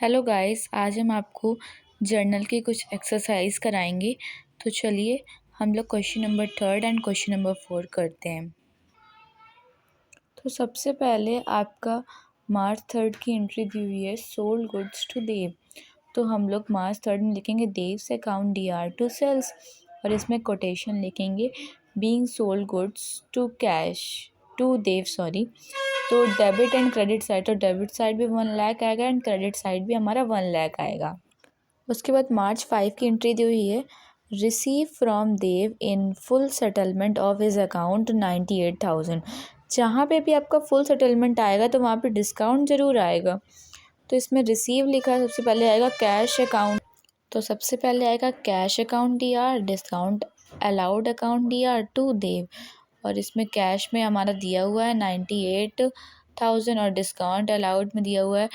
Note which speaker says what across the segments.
Speaker 1: Hello guys, आज हम आपको जर्नल की कुछ एक्सरसाइज कराएंगे। तो चलिए हम लोग question number 3 and question number 4 करते हैं। तो सबसे पहले आपका मार्च 3 की एंट्री दी हुई है, सोल्ड गुड्स टू देव। तो हम लोग मार्च 3 में लिखेंगे देव से अकाउंट DR टू सेल्स, और इसमें कोटेशन लिखेंगे being sold goods to cash to Dev तो डेबिट एंड क्रेडिट साइड, तो डेबिट साइड भी 1 लाख आएगा एंड क्रेडिट साइड भी हमारा 1 लाख आएगा। उसके बाद मार्च 5 की एंट्री दी हुई है, receive from Dev in full settlement of his account 98,000। जहाँ पे भी आपका फुल सेटलमेंट आएगा तो वहाँ पे डिस्काउंट ज़रूर आएगा। तो इसमें रिसीव लिखा है, सबसे पहले आएगा कैश अकाउंट। तो सबसे पहले आएगा cash account DR, discount allowed account DR to Dev, और इसमें कैश में हमारा दिया हुआ है 98,000 और डिस्काउंट अलाउड में दिया हुआ है,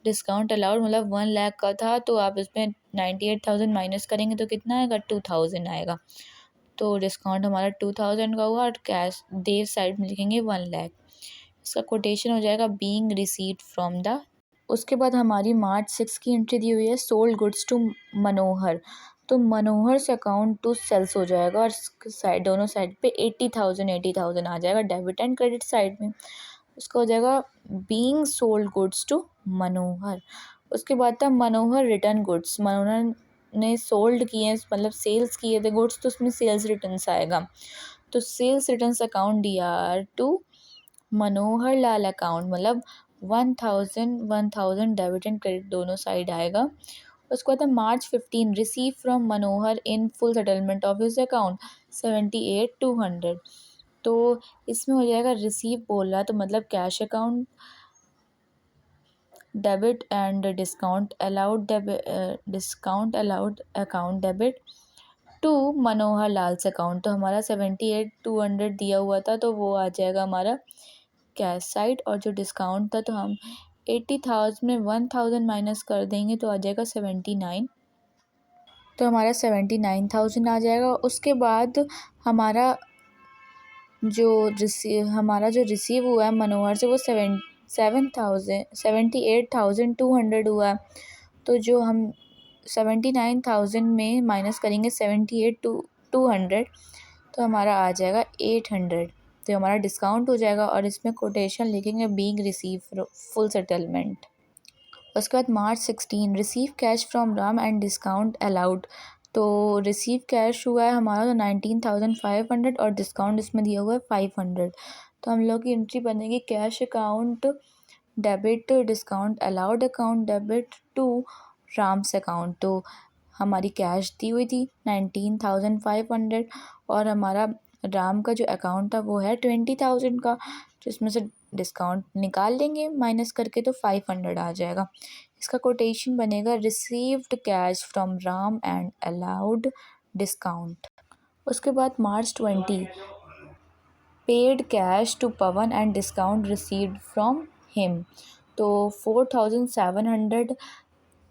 Speaker 1: डिस्काउंट अलाउड मतलब 1 लाख का था, तो आप इसमें 98,000 माइनस करेंगे तो कितना आएगा, 2,000 आएगा। तो डिस्काउंट हमारा 2,000 का हुआ और कैश देव साइड में लिखेंगे 1 लाख। इसका कोटेशन हो जाएगा बीइंग रिसीव्ड फ्रॉम द। उसके बाद हमारी मार्च 6 की एंट्री दी हुई है, सोल्ड गुड्स टू मनोहर। तो मनोहर से अकाउंट टू सेल्स हो जाएगा और साइड दोनों साइड पे 80,000 आ जाएगा डेबिट एंड क्रेडिट साइड में। उसका हो जाएगा बीइंग सोल्ड गुड्स टू मनोहर। उसके बाद था मनोहर रिटर्न गुड्स, मनोहर ने सोल्ड किए मतलब सेल्स किए थे गुड्स, तो उसमें सेल्स रिटर्न्स आएगा। तो sales returns account DR to Manohar Lal account, मतलब 1,000 डेबिट एंड क्रेडिट दोनों साइड आएगा। उसके बाद March 15 receive from Manohar in full settlement of his account 78,200। तो इसमें हो जाएगा रिसीव बोल रहा तो मतलब cash account debit and discount allowed account debit to Manohar Lal's account. तो हमारा 78,200 दिया हुआ था, तो वो आ जाएगा हमारा कैश साइड, और जो डिस्काउंट था तो हम 80,000 में 1,000 माइनस कर देंगे तो आ जाएगा 79। तो हमारा 79,000 आ जाएगा। उसके बाद हमारा जो रिसीव हुआ है मनोहर से वो 78,200 हुआ है। तो जो हम 79,000 में माइनस करेंगे 78,200, तो हमारा आ जाएगा 800। तो हमारा डिस्काउंट हो जाएगा, और इसमें कोटेशन लिखेंगे बीइंग रिसीव फुल सेटलमेंट। उसके बाद मार्च 16 receive cash from Ram and discount allowed. तो रिसीव कैश हुआ है हमारा तो 19,500 और डिस्काउंट इसमें दिया हुआ है 500। तो हम लोग की एंट्री बनेगी cash account debit discount allowed account debit to Ram's account. तो हमारी कैश दी हुई थी 19,500 और हमारा राम का जो अकाउंट था वो है 20,000 का, जिसमें से डिस्काउंट निकाल लेंगे माइनस करके तो 500 आ जाएगा। इसका कोटेशन बनेगा received cash from Ram and allowed discount. उसके बाद March 20 paid cash to Pavan and discount received from him. तो 4,700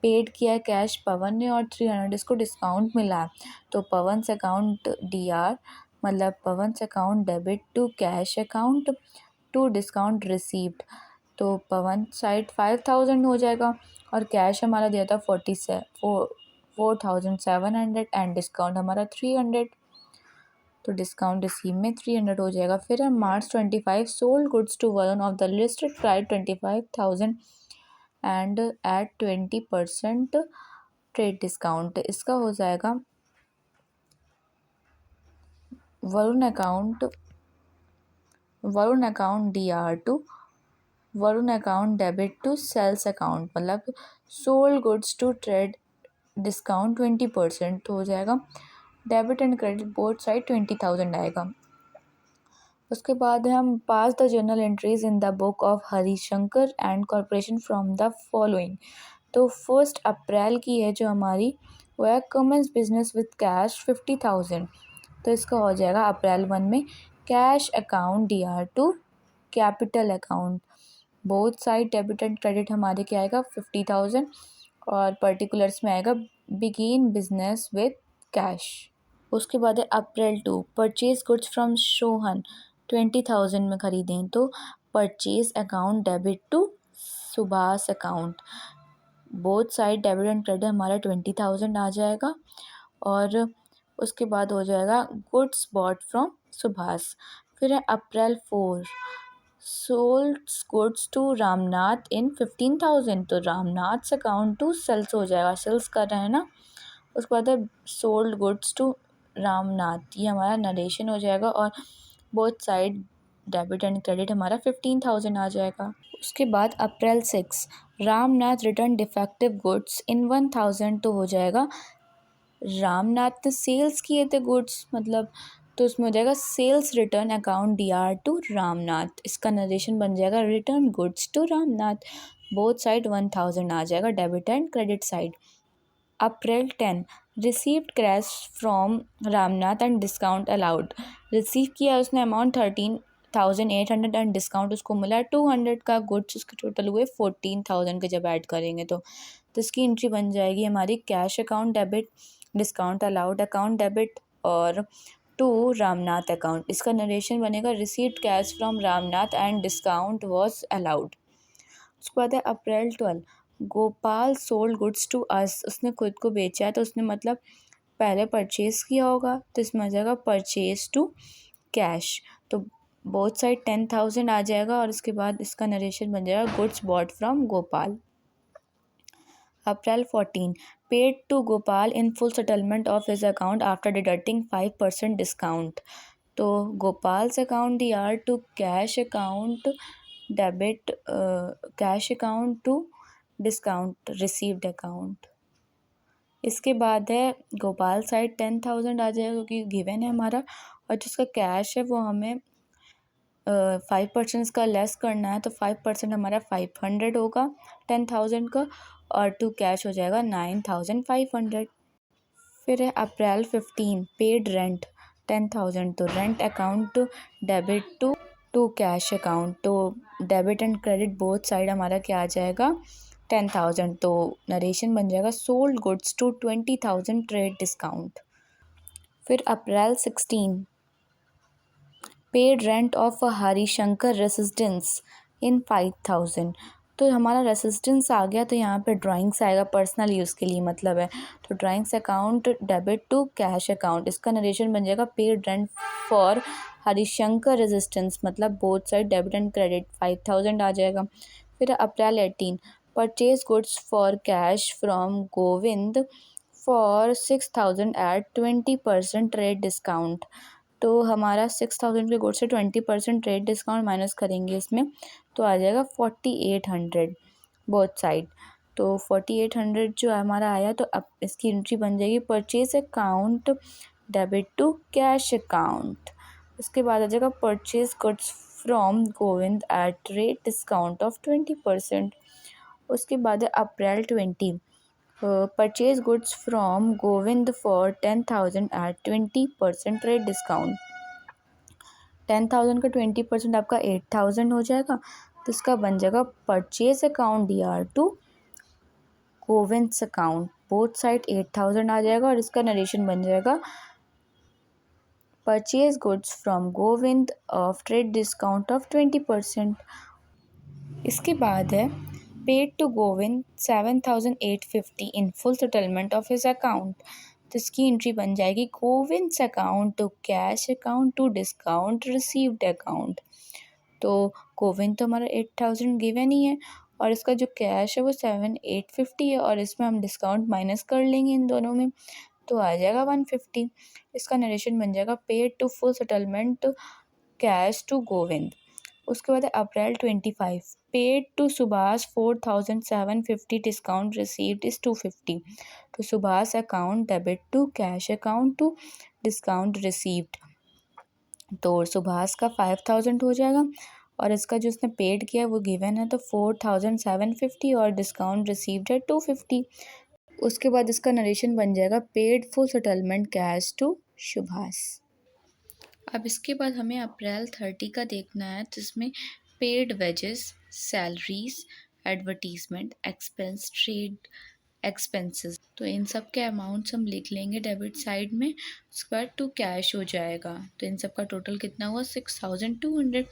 Speaker 1: पेड किया कैश पवन ने और 300 इसको डिस्काउंट मिला। तो पवन से अकाउंट DR मतलब पवन से account debit to cash account to discount received. तो पवन साइड 5,000 हो जाएगा और कैश हमारा दिया था 4,700 एंड डिस्काउंट हमारा 300। तो डिस्काउंट रिसीव में 300 हो जाएगा। फिर हम March 25 sold goods to Varun of the listed price 25,000 and at 20% trade discount. इसका हो जाएगा Varun account DR to Varun account debit to sales account, मतलब sold goods to trade discount 20%। तो हो जाएगा debit and credit both side 20,000 आएगा। उसके बाद हम pass the journal entries in the book of Harishankar and corporation from the following. तो 1 अप्रैल की है जो हमारी, वो है कमेंस बिजनेस विद कैश 50,000। तो इसका हो जाएगा अप्रैल 1 में cash account DR to capital account, both side debit and credit हमारे क्या आएगा 50,000 और पर्टिकुलर्स में आएगा बिगिन बिजनेस विद कैश। उसके बाद है April 2 purchase goods from Sohan 20,000 में ख़रीदें तो purchase account debit to Subhash account, both side debit and credit हमारा 20,000 आ जाएगा। और उसके बाद हो जाएगा गुड्स बॉट फ्रॉम सुभाष। फिर है अप्रैल 4, सोल्ड गुड्स टू रामनाथ इन 15,000। तो रामनाथ से अकाउंट टू सेल्स हो जाएगा, सेल्स कर रहे हैं ना। उसके बाद है सोल्ड गुड्स टू रामनाथ, ये हमारा नरेशन हो जाएगा। और both side debit and credit हमारा 15,000 आ जाएगा। उसके बाद अप्रैल 6, Ramnath return defective goods in 1,000। तो हो जाएगा रामनाथ ने सेल्स किए थे गुड्स, मतलब तो उसमें हो जाएगा sales return account DR to Ramnath. इसका नरेशन बन जाएगा return goods to Ramnath. Both side 1,000 आ जाएगा debit and credit side. April 10, received cash from Ramnath and discount allowed. रिसीव किया उसने अमाउंट 13,800 एंड डिस्काउंट उसको मिला 200 का। गुड्स उसके टोटल हुए 14,000 के जब ऐड करेंगे तो इसकी एंट्री बन जाएगी हमारी cash account debit, discount allowed account debit और टू रामनाथ अकाउंट। इसका नरेशन बनेगा received cash from Ramnath and discount was allowed. उसके बाद है April 12, Gopal sold goods to us. उसने खुद को बेचा है तो उसने मतलब पहले परचेज किया होगा, तो इसमें आ जाएगा परचेज टू कैश। तो बोथ साइड 10,000 आ जाएगा। और उसके बाद इसका नरेशन बन जाएगा goods bought from Gopal. April 14, paid to Gopal in full settlement of his account after deducting 5% discount. तो गोपाल से account DR to cash account debit, cash account to discount received account. इसके बाद है गोपाल साइड 10,000 आ जाएगा क्योंकि गिवन है हमारा। और जिसका कैश है वो हमें 5% इसका लेस करना है, तो 5% हमारा 500 होगा 10,000 का। और टू कैश हो जाएगा 9,500। फिर है अप्रैल 15, पेड रेंट 10,000। तो rent account debit to cash account. तो debit and credit both side हमारा क्या आ जाएगा 10,000। तो नरेशन बन जाएगा sold goods to 20,000 trade discount. फिर April 16, paid rent of Harishankar residence in 5,000। तो हमारा रेसिडेंस आ गया, तो यहाँ पे ड्राइंग्स आएगा पर्सनल यूज़ के लिए मतलब है। तो drawings account debit to cash account. इसका नरेशन बन जाएगा paid rent for Harishankar residence, मतलब both side debit and credit 5,000 आ जाएगा। फिर April 18, purchase goods for cash from Govind for 6,000 at 20% trade discount. तो हमारा 6,000 के गुड्स से 20% ट्रेड डिस्काउंट माइनस करेंगे इसमें, तो आ जाएगा 4,800 बोथ साइड। तो 4,800 जो हमारा आया, तो अब इसकी एंट्री बन जाएगी purchase account debit to cash account. उसके बाद आ जाएगा purchase goods from Govind at rate discount of 20%। उसके बाद है April 20, purchase goods from Govind for 10,000 at 20% rate discount. 10,000 का 20% आपका 8,000 हो जाएगा। तो इसका बन जाएगा purchase account DR to Govind's account. Both side 8,000 आ जाएगा। और इसका नरेशन बन जाएगा purchase goods from Govind of trade discount of 20%। इसके बाद है paid to Govind 7,850 in full settlement of his account. तो इसकी एंट्री बन जाएगी Govind's account to cash account to discount received account. तो गोविंद तो हमारा 8,000 गिवन ही है, और इसका जो कैश है वो 7,850 है, और इसमें हम डिस्काउंट माइनस कर लेंगे इन दोनों में, तो आ जाएगा 150। इसका नरेशन बन जाएगा paid to full settlement cash to Govind. उसके बाद है April 25, paid to Subhash 4,750 discount received is 250। तो Subhash account debit to cash account to discount received. तो सुभाष का 5,000 हो जाएगा, और इसका जो उसने पेड किया वो गिवन है, तो 4,750 और डिस्काउंट रिसीव्ड है 250। उसके बाद इसका नरेशन बन जाएगा paid full settlement cash to Subhash. अब इसके बाद हमें अप्रैल 30 का देखना है, जिसमें paid wages, salaries, advertisement, expense, trade expenses, तो इन सब के अमाउंट्स हम लिख लेंगे डेबिट साइड में। उसके बाद टू कैश हो जाएगा, तो इन सब का टोटल कितना हुआ 6,200।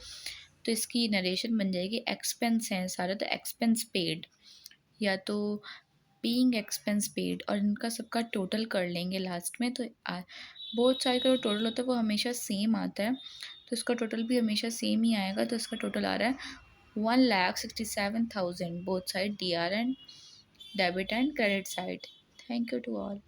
Speaker 1: तो इसकी नरेशन बन जाएगी एक्सपेंस हैं सारे, तो एक्सपेंस पेड, या तो बीइंग एक्सपेंस पेड, और इनका सबका टोटल कर लेंगे लास्ट में। तो बोथ साइड का जो टोटल होता है वो हमेशा सेम आता है, तो इसका टोटल भी हमेशा सेम ही आएगा। तो इसका टोटल आ रहा है 1,67,000 both side, DR and debit and credit side. Thank you to all.